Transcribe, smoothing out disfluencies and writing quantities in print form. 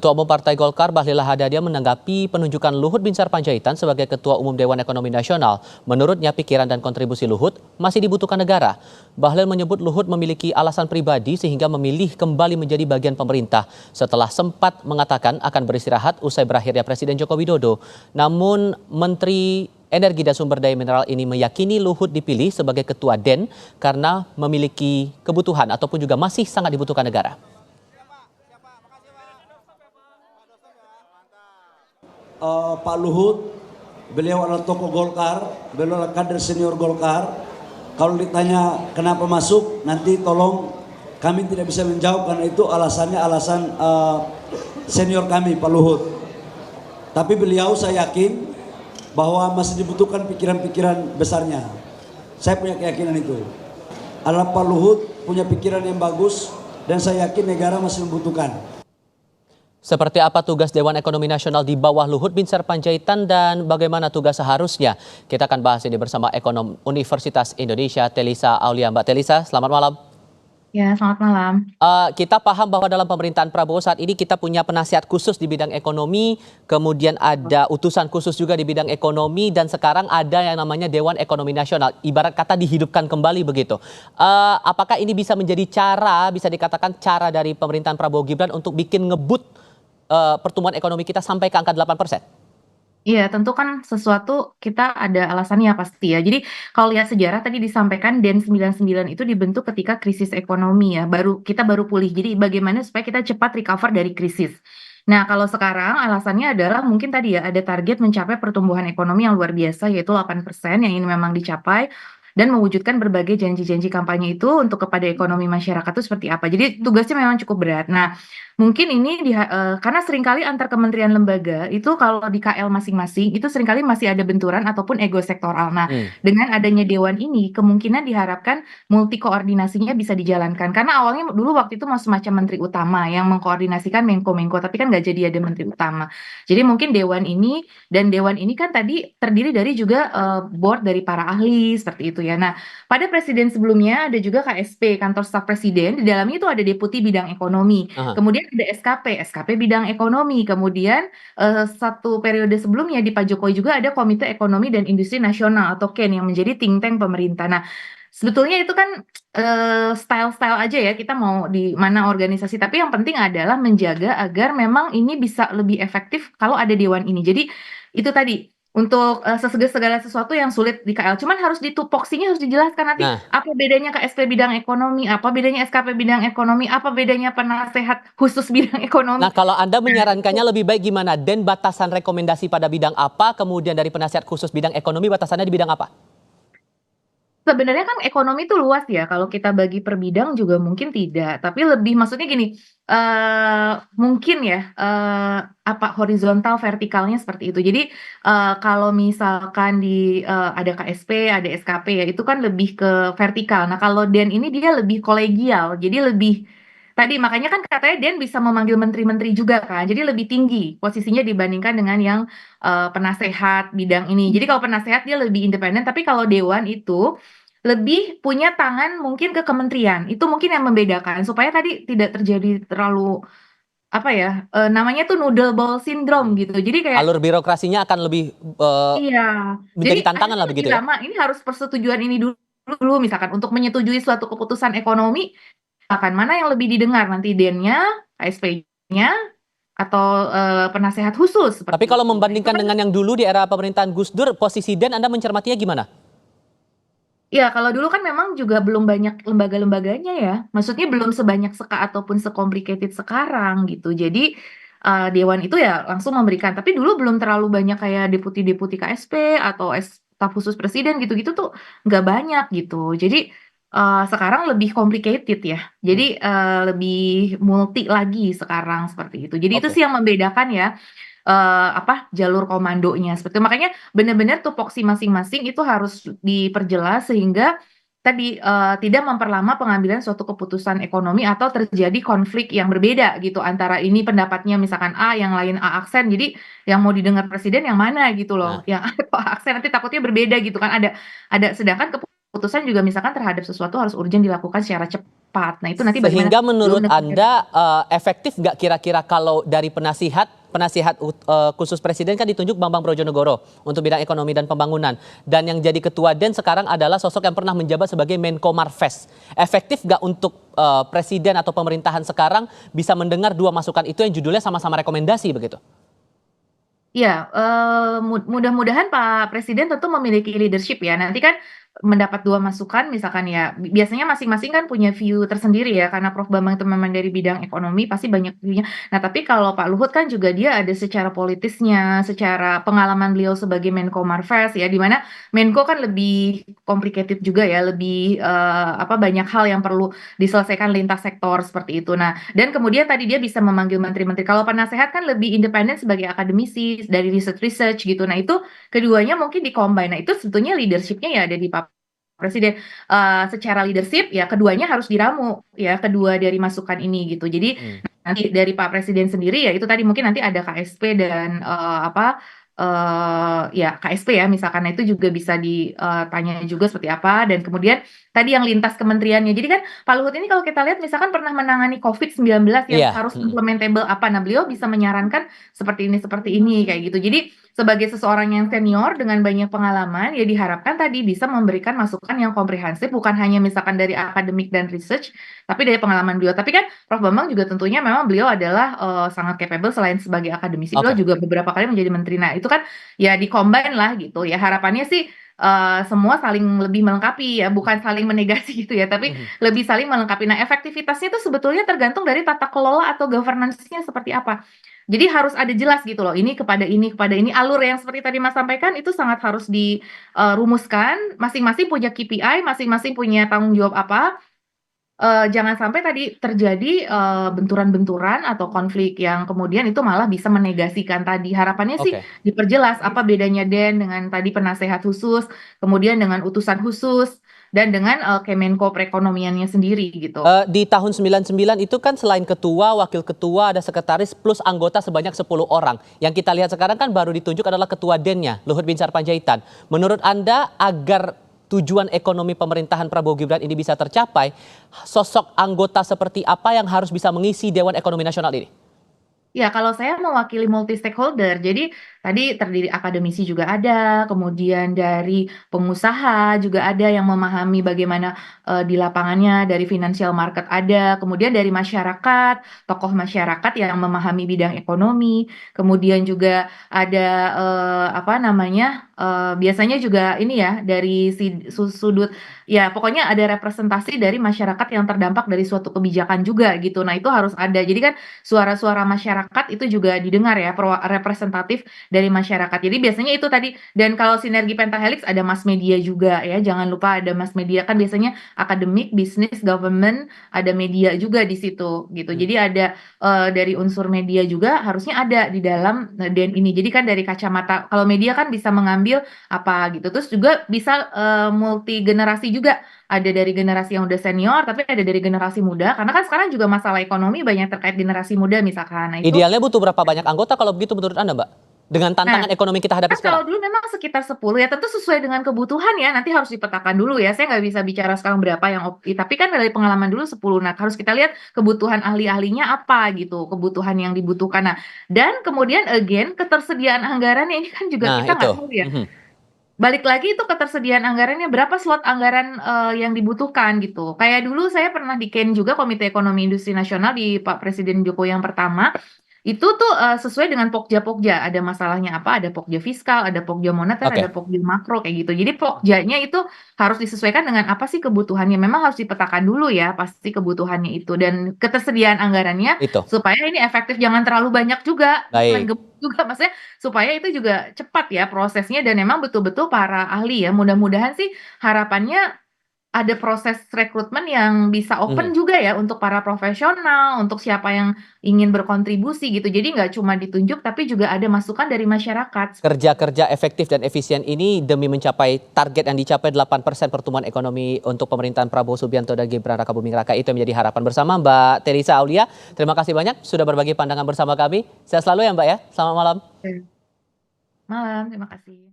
Ketua Umum Partai Golkar Bahlil Lahadalia menanggapi penunjukan Luhut Binsar Panjaitan sebagai Ketua Umum Dewan Ekonomi Nasional. Menurutnya pikiran dan kontribusi Luhut masih dibutuhkan negara. Bahlil menyebut Luhut memiliki alasan pribadi sehingga memilih kembali menjadi bagian pemerintah setelah sempat mengatakan akan beristirahat usai berakhirnya Presiden Joko Widodo. Namun Menteri Energi dan Sumber Daya Mineral ini meyakini Luhut dipilih sebagai Ketua DEN karena memiliki kebutuhan ataupun juga masih sangat dibutuhkan negara. Pak Luhut, beliau adalah tokoh Golkar, beliau adalah kader senior Golkar. Kalau ditanya kenapa masuk, nanti tolong kami tidak bisa menjawab karena itu alasannya alasan senior kami Pak Luhut. Tapi beliau saya yakin bahwa masih dibutuhkan pikiran-pikiran besarnya. Saya punya keyakinan itu. Adalah Pak Luhut punya pikiran yang bagus dan saya yakin negara masih membutuhkan. Seperti apa tugas Dewan Ekonomi Nasional di bawah Luhut Binsar Panjaitan dan bagaimana tugas seharusnya? Kita akan bahas ini bersama ekonom Universitas Indonesia, Telisa Aulia. Mbak Telisa, selamat malam. Ya, selamat malam. Kita paham bahwa dalam pemerintahan Prabowo saat ini kita punya penasihat khusus di bidang ekonomi, kemudian ada utusan khusus juga di bidang ekonomi, dan sekarang ada yang namanya Dewan Ekonomi Nasional. Ibarat kata dihidupkan kembali begitu. Apakah ini bisa menjadi bisa dikatakan cara dari pemerintahan Prabowo Gibran untuk bikin ngebut pertumbuhan ekonomi kita sampai ke angka 8%? Iya, tentu kan sesuatu kita ada alasannya pasti ya. Jadi kalau lihat sejarah tadi disampaikan DEN 99 itu dibentuk ketika krisis ekonomi ya. Kita baru pulih. Jadi bagaimana supaya kita cepat recover dari krisis. Nah, kalau sekarang alasannya adalah mungkin tadi ya ada target mencapai pertumbuhan ekonomi yang luar biasa yaitu 8% yang ini memang dicapai dan mewujudkan berbagai janji-janji kampanye itu untuk kepada ekonomi masyarakat itu seperti apa. Jadi tugasnya memang cukup berat. Nah, mungkin ini karena seringkali antar kementerian lembaga itu kalau di KL masing-masing itu seringkali masih ada benturan ataupun ego sektoral. Nah, dengan adanya dewan ini kemungkinan diharapkan multi koordinasinya bisa dijalankan. Karena awalnya dulu waktu itu semacam menteri utama yang mengkoordinasikan Menko-Menko, tapi kan nggak jadi ada menteri utama. Jadi mungkin dewan ini kan tadi terdiri dari juga board dari para ahli seperti itu ya. Nah, pada presiden sebelumnya ada juga KSP, kantor staf presiden, di dalamnya itu ada deputi bidang ekonomi. Kemudian ada SKP bidang ekonomi. Kemudian satu periode sebelumnya di Pak Jokowi juga ada Komite Ekonomi dan Industri Nasional atau KEN yang menjadi think tank pemerintah. Nah, sebetulnya itu kan style-style aja ya kita mau di mana organisasi. Tapi yang penting adalah menjaga agar memang ini bisa lebih efektif kalau ada dewan ini. Jadi itu tadi untuk segala sesuatu yang sulit di KL. Cuman harus ditupoksinya harus dijelaskan nanti apa bedanya KSP bidang ekonomi, apa bedanya SKP bidang ekonomi, apa bedanya penasehat khusus bidang ekonomi. Nah, kalau Anda menyarankannya lebih baik gimana? Dan batasan rekomendasi pada bidang apa? Kemudian dari penasihat khusus bidang ekonomi batasannya di bidang apa? Sebenarnya kan ekonomi itu luas ya, kalau kita bagi per bidang juga mungkin tidak, tapi lebih maksudnya gini, mungkin ya, horizontal vertikalnya seperti itu. Jadi, kalau misalkan ada KSP, ada SKP ya, itu kan lebih ke vertikal. Nah, kalau DEN ini dia lebih kolegial, jadi lebih tadi makanya kan katanya DEN bisa memanggil menteri-menteri juga kan, jadi lebih tinggi posisinya dibandingkan dengan yang penasehat bidang ini. Jadi kalau penasehat dia lebih independen, tapi kalau dewan itu lebih punya tangan mungkin ke kementerian. Itu mungkin yang membedakan supaya tadi tidak terjadi terlalu namanya tuh noodle ball syndrome gitu. Jadi kayak alur birokrasinya akan lebih iya. menjadi Jadi tantangan lah begitu ya. lama ini harus persetujuan ini dulu misalkan untuk menyetujui suatu keputusan ekonomi akan mana yang lebih didengar nanti DEN-nya, KSP-nya atau penasehat khusus. Tapi kalau membandingkan dengan yang dulu di era pemerintahan Gus Dur, posisi DEN Anda mencermatinya gimana? Ya, kalau dulu kan memang juga belum banyak lembaga-lembaganya ya. Maksudnya belum sebanyak ataupun se-complicated sekarang gitu. Jadi dewan itu ya langsung memberikan. Tapi dulu belum terlalu banyak kayak deputi-deputi KSP atau staf khusus presiden gitu-gitu tuh nggak banyak gitu. Jadi sekarang lebih complicated ya. Jadi lebih multi lagi sekarang seperti itu. Jadi itu sih yang membedakan ya. Jalur komandonya seperti itu. Makanya benar-benar tupoksi masing-masing itu harus diperjelas sehingga tadi tidak memperlama pengambilan suatu keputusan ekonomi atau terjadi konflik yang berbeda gitu antara ini pendapatnya misalkan A, yang lain A aksen. Jadi yang mau didengar presiden yang mana gitu loh. Yang A atau A aksen nanti takutnya berbeda gitu kan. Ada sedangkan keputusan juga misalkan terhadap sesuatu harus urgent dilakukan secara cepat. Nah itu nanti bagaimana Sehingga menurut belum Anda efektif nggak kira-kira kalau dari penasihat khusus presiden kan ditunjuk Bambang Brojonegoro untuk bidang ekonomi dan pembangunan. Dan yang jadi ketua DEN sekarang adalah sosok yang pernah menjabat sebagai Menko Marves. Efektif nggak untuk presiden atau pemerintahan sekarang bisa mendengar dua masukan itu yang judulnya sama-sama rekomendasi begitu? Ya, mudah-mudahan Pak Presiden tentu memiliki leadership ya. Nanti kan mendapat dua masukan misalkan ya, biasanya masing-masing kan punya view tersendiri ya, karena Prof. Bambang itu memang dari bidang ekonomi pasti banyak view-nya. Nah, tapi kalau Pak Luhut kan juga dia ada secara politisnya, secara pengalaman beliau sebagai Menko Marves ya, di mana Menko kan lebih complicated juga ya, lebih banyak hal yang perlu diselesaikan lintas sektor seperti itu. Nah, dan kemudian tadi dia bisa memanggil menteri-menteri. Kalau penasehat kan lebih independen sebagai akademisi dari research gitu. Nah, itu keduanya mungkin di-combine. Nah, itu sebetulnya leadership-nya ya ada di Pak Presiden. Secara leadership ya keduanya harus diramu ya, kedua dari masukan ini gitu. Jadi nanti dari Pak Presiden sendiri ya itu tadi mungkin nanti ada KSP dan ya KSP ya misalkan. Nah, itu juga bisa ditanya juga seperti apa, dan kemudian tadi yang lintas kementeriannya. Jadi kan Pak Luhut ini kalau kita lihat misalkan pernah menangani COVID-19 yang Iya. harus implementable apa. Nah, beliau bisa menyarankan seperti ini kayak gitu. Jadi sebagai seseorang yang senior dengan banyak pengalaman ya diharapkan tadi bisa memberikan masukan yang komprehensif, bukan hanya misalkan dari akademik dan research tapi dari pengalaman beliau. Tapi kan Prof. Bambang juga tentunya memang beliau adalah sangat capable selain sebagai akademisi, beliau Oke. juga beberapa kali menjadi menteri. Nah, itu kan ya di-combine lah gitu ya. Harapannya sih semua saling lebih melengkapi ya, bukan saling menegasi gitu ya, tapi lebih saling melengkapi. Nah, efektivitasnya itu sebetulnya tergantung dari tata kelola atau governance-nya seperti apa. Jadi harus ada jelas gitu loh, ini kepada ini, alur yang seperti tadi Mas sampaikan itu sangat harus dirumuskan, masing-masing punya KPI, masing-masing punya tanggung jawab apa. Jangan sampai tadi terjadi benturan-benturan atau konflik yang kemudian itu malah bisa menegasikan tadi. Harapannya sih Oke. diperjelas apa bedanya DEN dengan tadi penasehat khusus, kemudian dengan utusan khusus, dan dengan Kemenko perekonomiannya sendiri gitu. Di tahun 99 itu kan selain ketua, wakil ketua, ada sekretaris plus anggota sebanyak 10 orang. Yang kita lihat sekarang kan baru ditunjuk adalah ketua DEN-nya, Luhut Binsar Panjaitan. Menurut Anda agar tujuan ekonomi pemerintahan Prabowo Gibran ini bisa tercapai, sosok anggota seperti apa yang harus bisa mengisi Dewan Ekonomi Nasional ini? Ya, kalau saya mewakili multi stakeholder, jadi tadi terdiri akademisi juga ada, kemudian dari pengusaha juga ada yang memahami bagaimana di lapangannya, dari financial market ada, kemudian dari masyarakat, tokoh masyarakat yang memahami bidang ekonomi, kemudian juga ada biasanya juga ini ya dari sudut ya pokoknya ada representasi dari masyarakat yang terdampak dari suatu kebijakan juga gitu. Nah, itu harus ada. Jadi kan suara-suara masyarakat itu juga didengar ya, representatif dari masyarakat. Jadi biasanya itu tadi, dan kalau sinergi pentahelix ada mass media juga ya, jangan lupa ada mass media, kan biasanya akademik, bisnis, government, ada media juga di situ gitu. Jadi ada dari unsur media juga harusnya ada di dalam DEN ini. Jadi kan dari kacamata, kalau media kan bisa mengambil apa gitu, terus juga bisa multi generasi juga. Ada dari generasi yang udah senior, tapi ada dari generasi muda. Karena kan sekarang juga masalah ekonomi banyak terkait generasi muda misalkan. Nah, itu. Idealnya butuh berapa banyak anggota kalau begitu menurut Anda, Mbak? Dengan Nah, tantangan ekonomi kita hadapi kan sekarang? kalau dulu memang sekitar 10 ya, tentu sesuai dengan kebutuhan ya, nanti harus dipetakan dulu ya. Saya nggak bisa bicara sekarang berapa yang tapi kan dari pengalaman dulu 10. Nah, harus kita lihat kebutuhan ahli-ahlinya apa gitu, kebutuhan yang dibutuhkan. Nah, dan kemudian again ketersediaan anggarannya ini kan juga Nah kita itu. nggak tahu ya. Balik lagi itu ketersediaan anggarannya, berapa slot anggaran yang dibutuhkan gitu. Kayak dulu saya pernah di KEN juga, Komite Ekonomi Industri Nasional di Pak Presiden Jokowi yang pertama. Itu tuh sesuai dengan pokja-pokja, ada masalahnya apa, ada pokja fiskal, ada pokja moneter, ada Oke. pokja makro kayak gitu. Jadi pokjanya itu harus disesuaikan dengan apa sih kebutuhannya. Memang harus dipetakan dulu ya pasti kebutuhannya itu, dan ketersediaan anggarannya Itu. supaya ini efektif, jangan terlalu banyak juga, selain Baik. juga maksudnya supaya itu juga cepat ya prosesnya, dan memang betul-betul para ahli ya. Mudah-mudahan sih harapannya ada proses rekrutmen yang bisa open juga ya untuk para profesional, untuk siapa yang ingin berkontribusi gitu. Jadi nggak cuma ditunjuk, tapi juga ada masukan dari masyarakat. Kerja-kerja efektif dan efisien ini demi mencapai target yang dicapai 8% pertumbuhan ekonomi untuk pemerintahan Prabowo Subianto dan Gibran Rakabuming Raka, itu yang menjadi harapan bersama. Mbak Teresa Aulia, terima kasih banyak sudah berbagi pandangan bersama kami. Sehat selalu ya Mbak ya. Selamat malam. Malam, terima kasih.